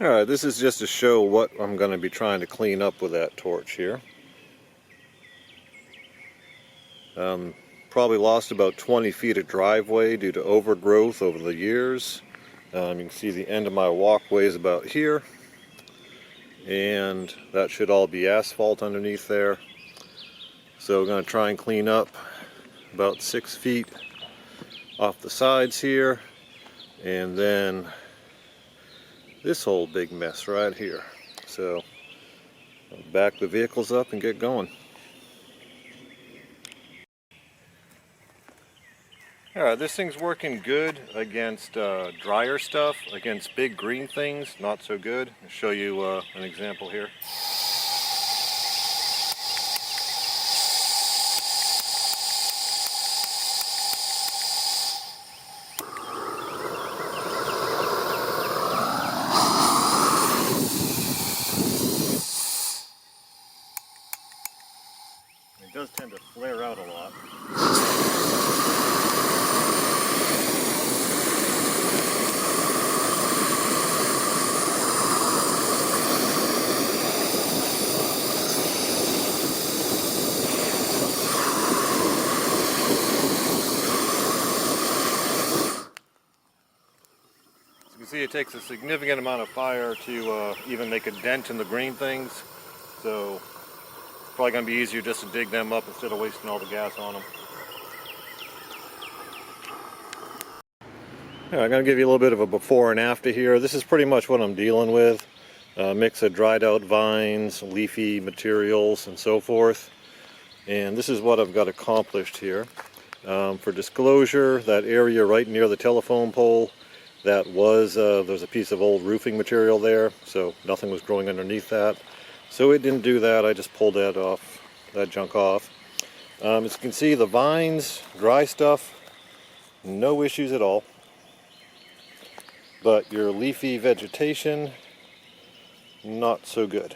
Alright, this is just to show what I'm going to be trying to clean up with that torch here. Probably lost about 20 feet of driveway due to overgrowth over the years. You can see the end of my walkway is about here, and that should all be asphalt underneath there. So we're going to try and clean up about 6 feet off the sides here, and then this whole big mess right here. So I'll back the vehicles up and get going. Alright, this thing's working good against drier stuff. Against big green things, not so good. I'll show you an example here. It does tend to flare out a lot. You can see it takes a significant amount of fire to even make a dent in the green things, so it's probably going to be easier just to dig them up instead of wasting all the gas on them. Yeah, I'm going to give you a little bit of a before and after here. This is pretty much what I'm dealing with. A mix of dried out vines, leafy materials, and so forth. And this is what I've got accomplished here. For disclosure, that area right near the telephone pole, that was, there's a piece of old roofing material there, so nothing was growing underneath that. So it didn't do that, I just pulled that off, that junk off. As you can see, the vines, dry stuff, no issues at all. But your leafy vegetation, not so good.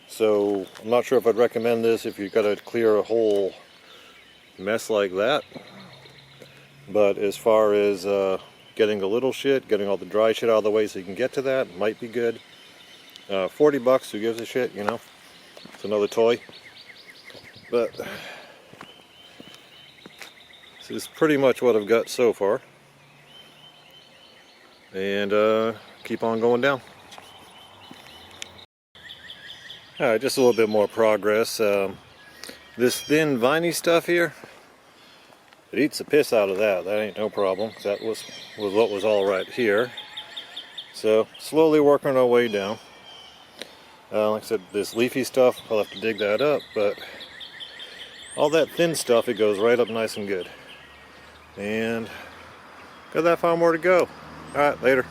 So I'm not sure if I'd recommend this if you've got to clear a whole mess like that. But as far as getting the little shit, getting all the dry shit out of the way so you can get to that, might be good. 40 bucks, who gives a shit, you know? It's another toy. But this is pretty much what I've got so far. And keep on going down. Alright, just a little bit more progress. This thin viney stuff here, it eats the piss out of that. That ain't no problem. That was what was all right here. So slowly working our way down. Like I said, this leafy stuff, I'll have to dig that up, but all that thin stuff, it goes right up nice and good. And got that far more to go. Alright, later.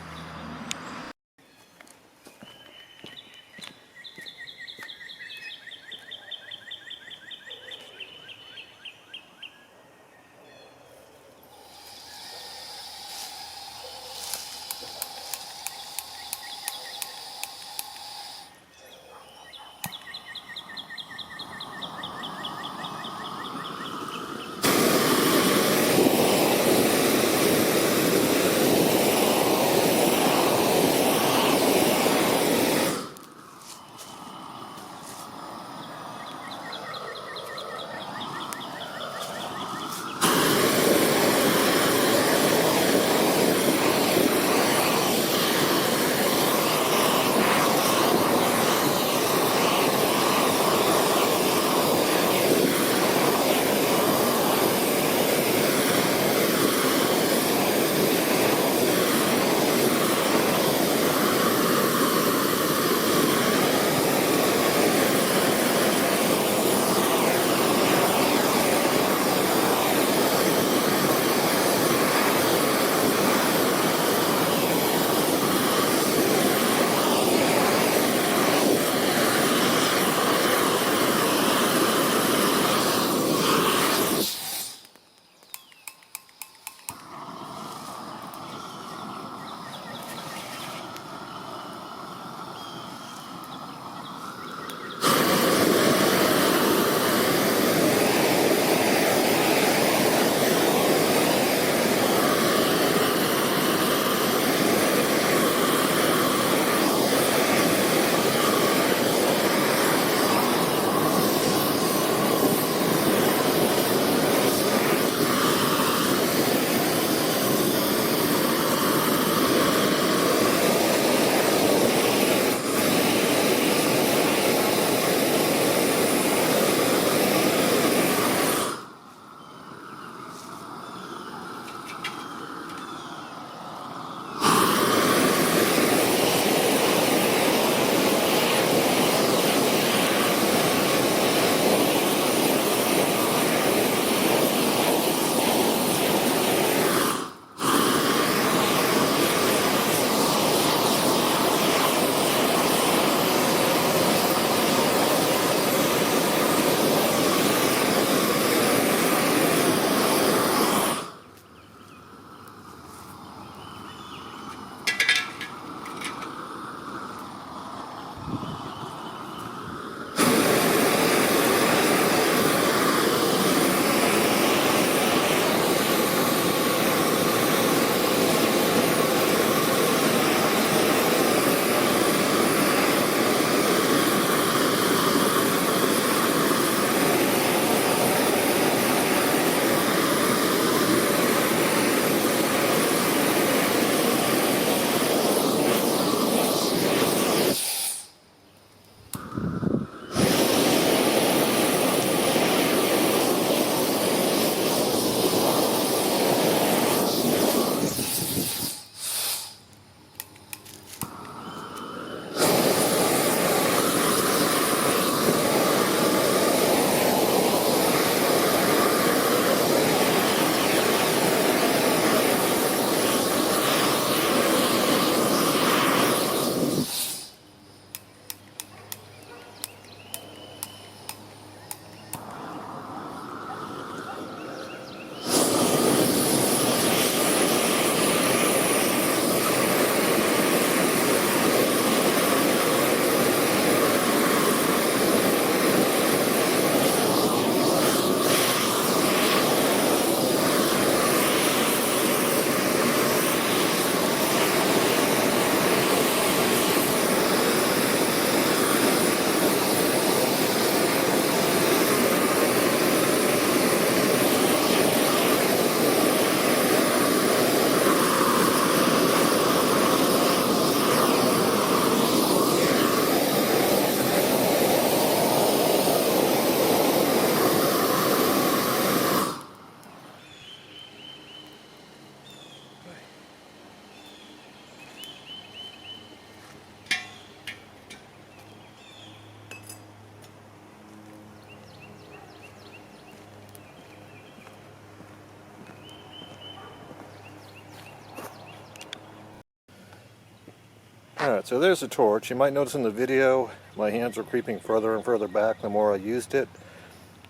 Alright, so there's the torch. You might notice in the video my hands are creeping further and further back the more I used it.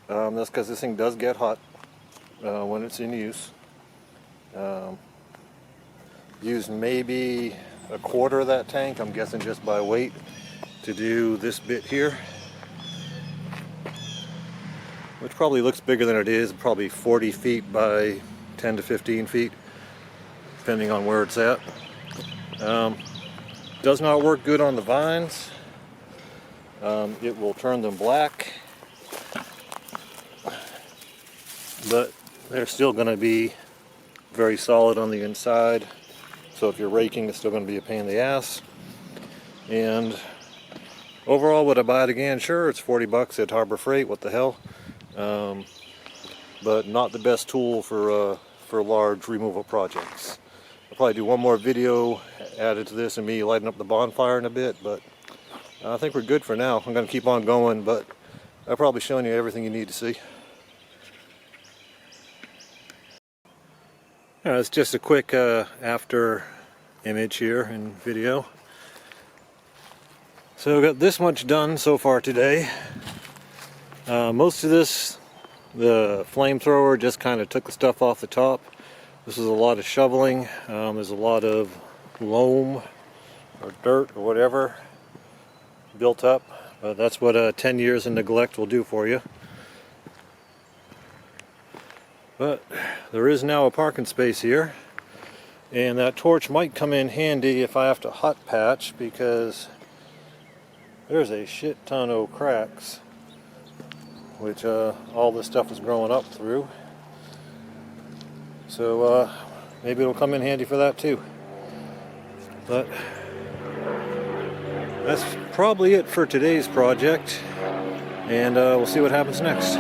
That's because this thing does get hot when it's in use. Used maybe a quarter of that tank, I'm guessing just by weight, to do this bit here, which probably looks bigger than it is, probably 40 feet by 10 to 15 feet, depending on where it's at. Does not work good on the vines. It will turn them black, but they're still going to be very solid on the inside. So if you're raking, it's still going to be a pain in the ass. And overall, would I buy it again? Sure, it's 40 bucks at Harbor Freight, what the hell. But not the best tool for large removal projects. I'll probably do one more video added to this and me lighting up the bonfire in a bit, but I think we're good for now. I'm going to keep on going, but I've probably shown you everything you need to see. It's just a quick after image here and video. So I've got this much done so far today. Most of this, the flamethrower just kind of took the stuff off the top. This is a lot of shoveling. There's a lot of loam or dirt or whatever built up. That's what 10 years of neglect will do for you. But there is now a parking space here, and that torch might come in handy if I have to hot patch, because there's a shit ton of cracks which all this stuff is growing up through. So maybe it'll come in handy for that too. But that's probably it for today's project, and we'll see what happens next.